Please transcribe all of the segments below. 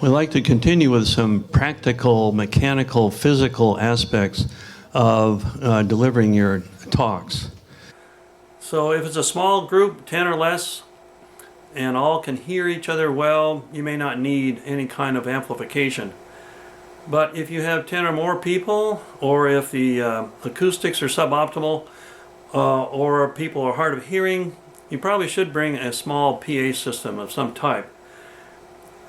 We'd like to continue with some practical, mechanical, physical aspects of delivering your talks. So if it's a small group, 10 or less, and all can hear each other well, you may not need any kind of amplification. But if you have 10 or more people, or if the acoustics are suboptimal, or people are hard of hearing, you probably should bring a small PA system of some type.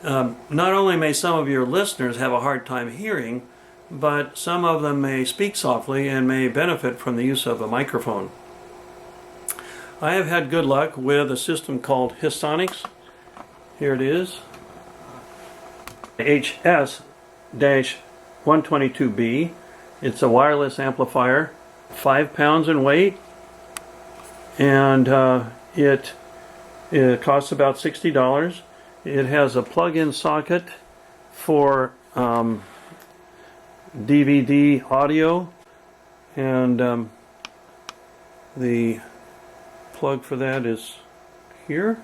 Not only may some of your listeners have a hard time hearing, but some of them may speak softly and may benefit from the use of a microphone. I have had good luck with a system called Hissonics. Here it is. HS-122B. It's a wireless amplifier, 5 pounds in weight, and it costs about $60. It has a plug-in socket for DVD audio, and the plug for that is here,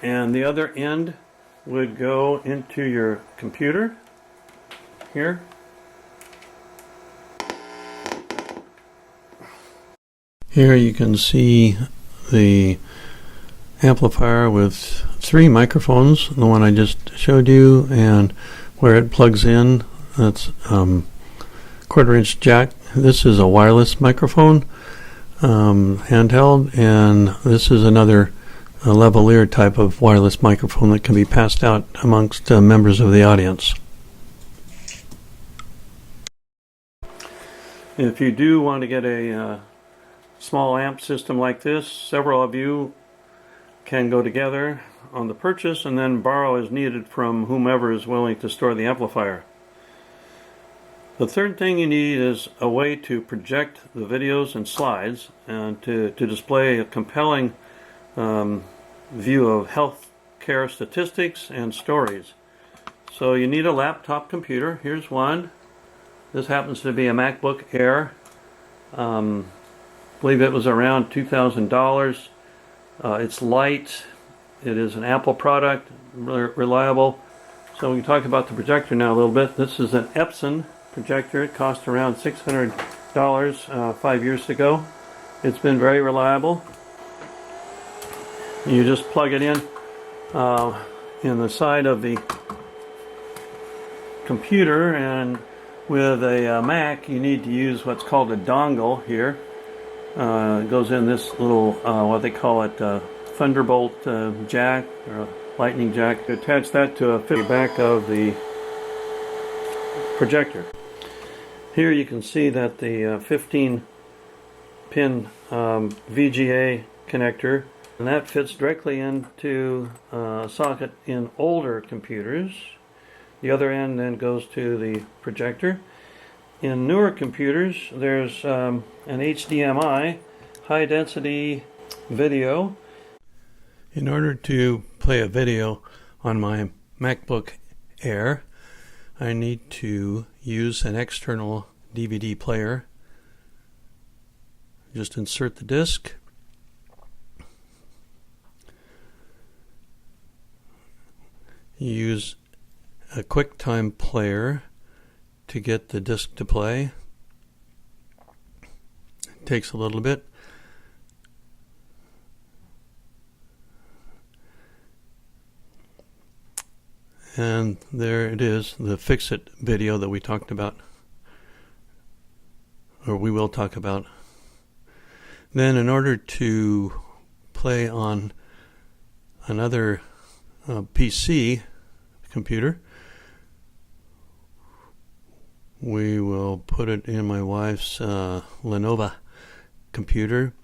and the other end would go into your computer here. Here you can see the amplifier with 3 microphones, the one I just showed you, and where it plugs in, that's 1/4-inch jack. This is a wireless microphone, handheld, and this is another lavalier type of wireless microphone that can be passed out amongst members of the audience. If you do want to get a small amp system like this, several of you can go together on the purchase and then borrow as needed from whomever is willing to store the amplifier. The third thing you need is a way to project the videos and slides and to display a compelling view of health care statistics and stories. So you need a laptop computer. Here's one. This happens to be a MacBook Air. I believe it was around $2,000. It's light. It is an Apple product, reliable. So we can talk about the projector now a little bit. This is an Epson projector. It cost around $600 5 years ago. It's been very reliable. You just plug it in the side of the computer, and with a Mac you need to use what's called a dongle here. It goes in this little, what they call it, Thunderbolt jack, or a lightning jack. Attach that to a back of the projector. Here you can see that the 15-pin VGA connector, and that fits directly into a socket in older computers. The other end then goes to the projector. In newer computers, there's an HDMI, high-density video. In order to play a video on my MacBook Air, I need to use an external DVD player. Just insert the disc. Use a QuickTime player to get the disc to play. It takes a little bit. And there it is, the Fix-It video that we talked about, or we will talk about. Then in order to play on another PC computer, we will put it in my wife's Lenovo computer.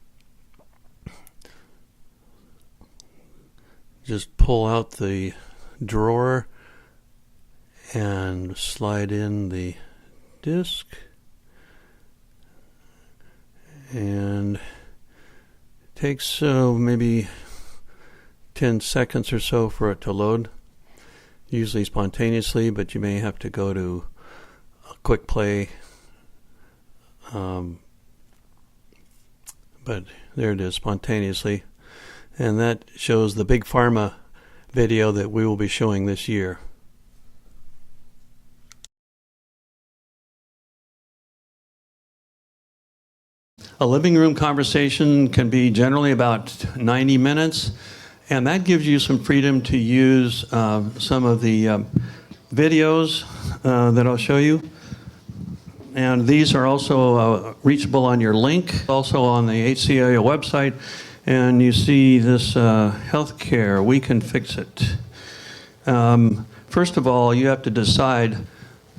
Just pull out the drawer and slide in the disc, and it takes maybe 10 seconds or so for it to load, usually spontaneously, but you may have to go to a quick play. But there it is, spontaneously, and that shows the Big Pharma video that we will be showing this year. A living room conversation can be generally about 90 minutes, and that gives you some freedom to use some of the videos that I'll show you. And these are also reachable on your link, also on the HCIO website. And you see this healthcare, we can fix it. First of all, you have to decide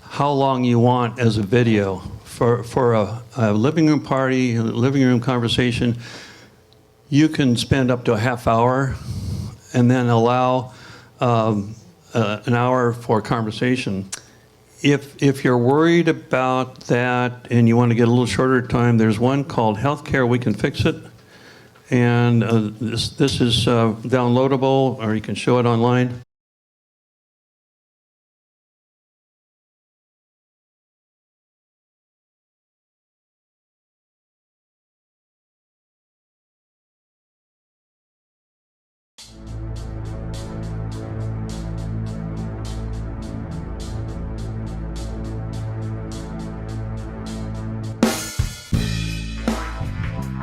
how long you want as a video. For a living room party, a living room conversation, you can spend up to a half hour and then allow an hour for conversation. If you're worried about that and you want to get a little shorter time, there's one called Healthcare, We Can Fix It. And this is downloadable, or you can show it online.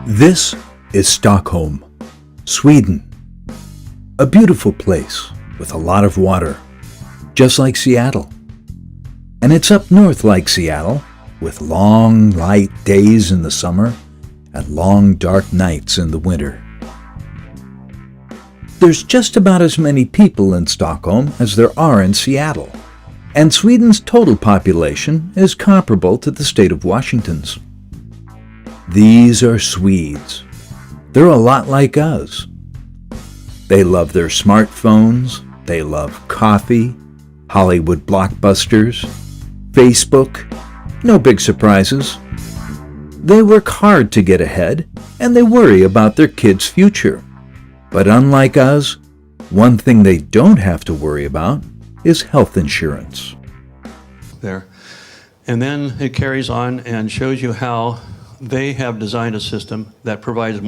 This is Stockholm, Sweden. A beautiful place with a lot of water, just like Seattle. And it's up north like Seattle, with long light days in the summer and long dark nights in the winter. There's just about as many people in Stockholm as there are in Seattle, and Sweden's total population is comparable to the state of Washington's. These are Swedes. They're a lot like us. They love their smartphones, they love coffee, Hollywood blockbusters, Facebook, no big surprises. They work hard to get ahead, and they worry about their kids' future. But unlike us, one thing they don't have to worry about is health insurance. There. And then it carries on and shows you how they have designed a system that provides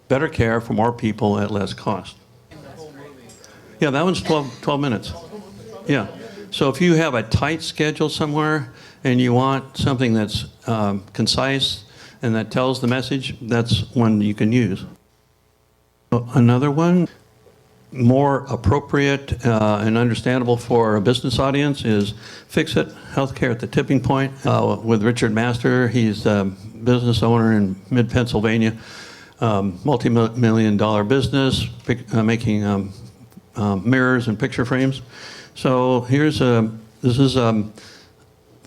better care for more people at less cost. Yeah, that one's 12 minutes. Yeah. So if you have a tight schedule somewhere and you want something that's concise and that tells the message, that's one you can use. Another one, more appropriate and understandable for a business audience, is Fix It, Healthcare at the Tipping Point, with Richard Master. He's a business owner in mid-Pennsylvania, multi-million-dollar business, making mirrors and picture frames. So this is a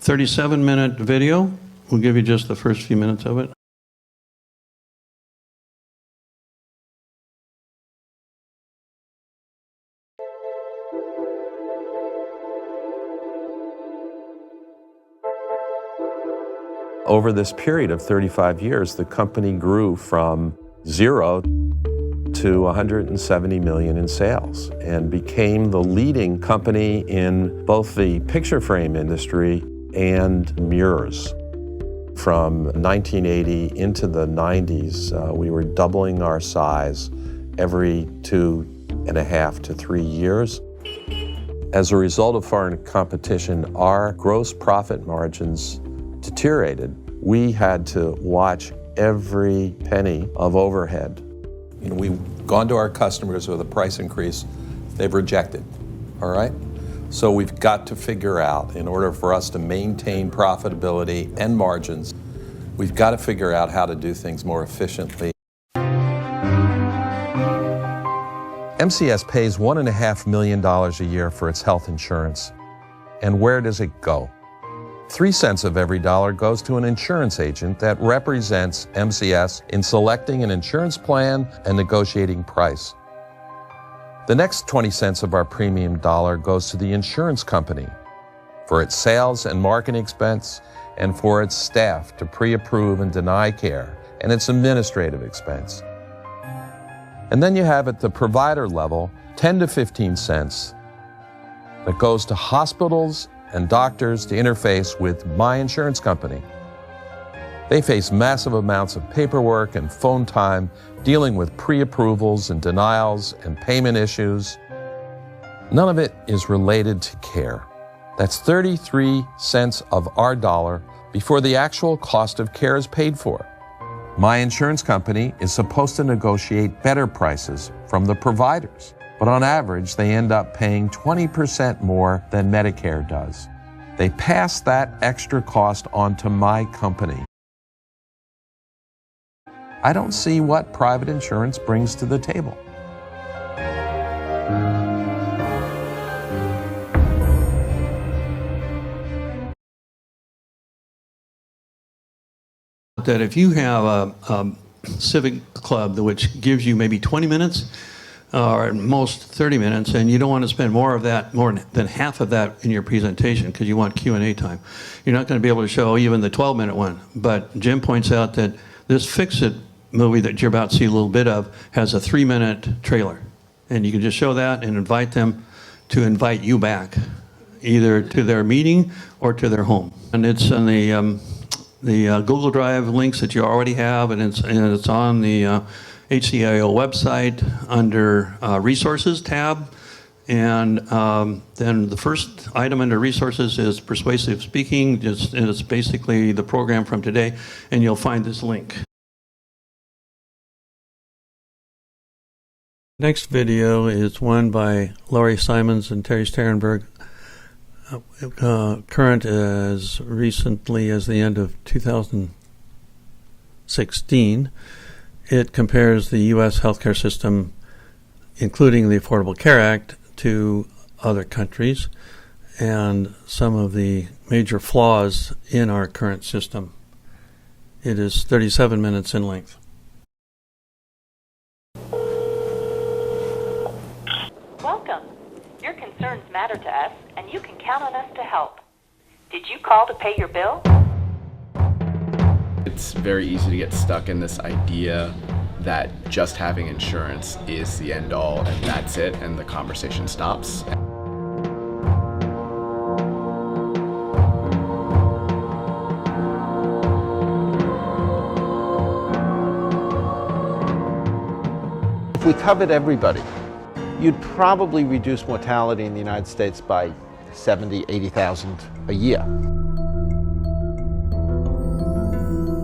37-minute video. We'll give you just the first few minutes of it. Over this period of 35 years, the company grew from 0 to 170 million in sales and became the leading company in both the picture frame industry and mirrors. From 1980 into the 90s, we were doubling our size every 2.5 to 3 years. As a result of foreign competition, our gross profit margins deteriorated. We had to watch every penny of overhead. We've gone to our customers with a price increase they've rejected, all right? So we've got to figure out, in order for us to maintain profitability and margins, we've got to figure out how to do things more efficiently. MCS pays $1.5 million a year for its health insurance. And where does it go? 3 cents of every dollar goes to an insurance agent that represents MCS in selecting an insurance plan and negotiating price. The next 20 cents of our premium dollar goes to the insurance company for its sales and marketing expense and for its staff to pre-approve and deny care and its administrative expense. And then you have at the provider level 10 to 15 cents that goes to hospitals and doctors to interface with my insurance company. They face massive amounts of paperwork and phone time dealing with pre-approvals and denials and payment issues. None of it is related to care. That's 33 cents of our dollar before the actual cost of care is paid for. My insurance company is supposed to negotiate better prices from the providers, but on average, they end up paying 20% more than Medicare does. They pass that extra cost on to my company. I don't see what private insurance brings to the table. That if you have a civic club which gives you maybe 20 minutes or at most 30 minutes, and you don't want to spend more than half of that in your presentation because you want Q&A time, you're not going to be able to show even the 12-minute one. But Jim points out that this Fix-It movie that you're about to see a little bit of has a 3-minute trailer, and you can just show that and invite them to invite you back, either to their meeting or to their home. And it's on the Google Drive links that you already have, and it's on the HCIO website under Resources tab. And then the first item under Resources is Persuasive Speaking. And it's basically the program from today, and you'll find this link. Next video is one by Laurie Simons and Terry Sterenberg, current as recently as the end of 2016. It compares the U.S. healthcare system, including the Affordable Care Act, to other countries and some of the major flaws in our current system. It is 37 minutes in length. Welcome. Your concerns matter to us, and you can count on us to help. Did you call to pay your bill? It's very easy to get stuck in this idea that just having insurance is the end all and that's it, and the conversation stops. If we covered everybody, you'd probably reduce mortality in the United States by 70, 80,000 a year.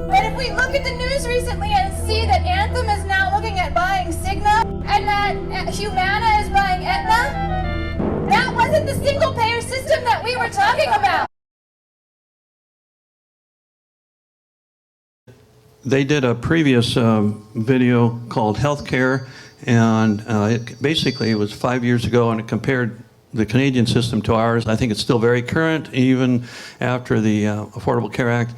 But if we look at the news recently and see that Anthem is now looking at buying Cigna and that Humana is buying Aetna, that wasn't the single-payer system that we were talking about. They did a previous video called Healthcare, and it was 5 years ago, and it compared the Canadian system to ours. I think it's still very current, even after the Affordable Care Act.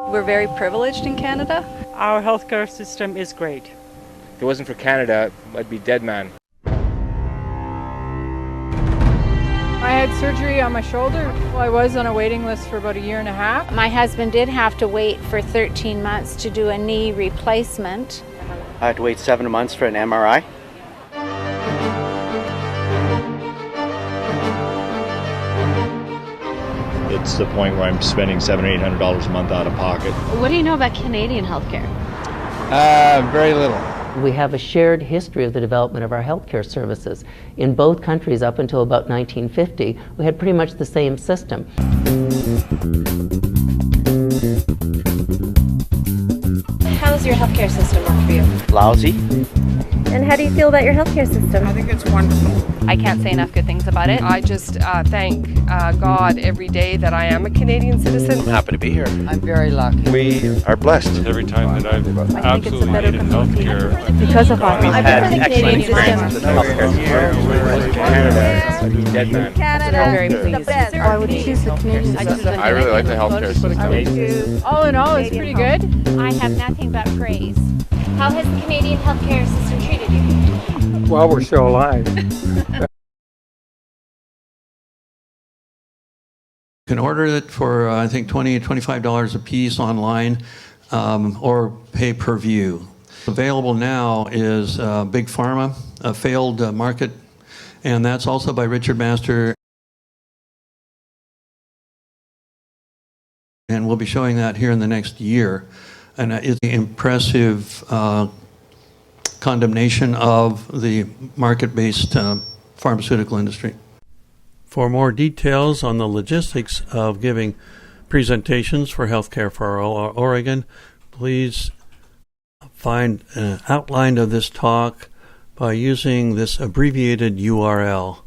We're very privileged in Canada. Our healthcare system is great. If it wasn't for Canada, I'd be dead man. I had surgery on my shoulder. I was on a waiting list for about 1.5 years. My husband did have to wait for 13 months to do a knee replacement. I had to wait 7 months for an MRI. It's the point where I'm spending $700 or $800 a month out of pocket. What do you know about Canadian healthcare? Very little. We have a shared history of the development of our healthcare services. In both countries up until about 1950, we had pretty much the same system. How does your healthcare system work for you? Lousy. And how do you feel about your healthcare system? I think it's wonderful. I can't say enough good things about it. I just thank God every day that I am a Canadian citizen. I'm happy to be here. I'm very lucky. We are blessed. Every time that I've I think it's a better community Because of our We've had excellent Canadian experience with the healthcare system. Canada, I'd be dead man. Canada, Very pleased. I would choose the Canadian system. I really like the healthcare system. All in all, it's pretty good. I have nothing but praise. How has the Canadian healthcare system treated you? Well, we're still alive. You can order it for, I think, $20, $25 a piece online, or pay per view. Available now is Big Pharma, a failed market, and that's also by Richard Master. And we'll be showing that here in the next year. and it's an impressive condemnation of the market-based pharmaceutical industry. For more details on the logistics of giving presentations for Healthcare for All Oregon, please find an outline of this talk by using this abbreviated URL.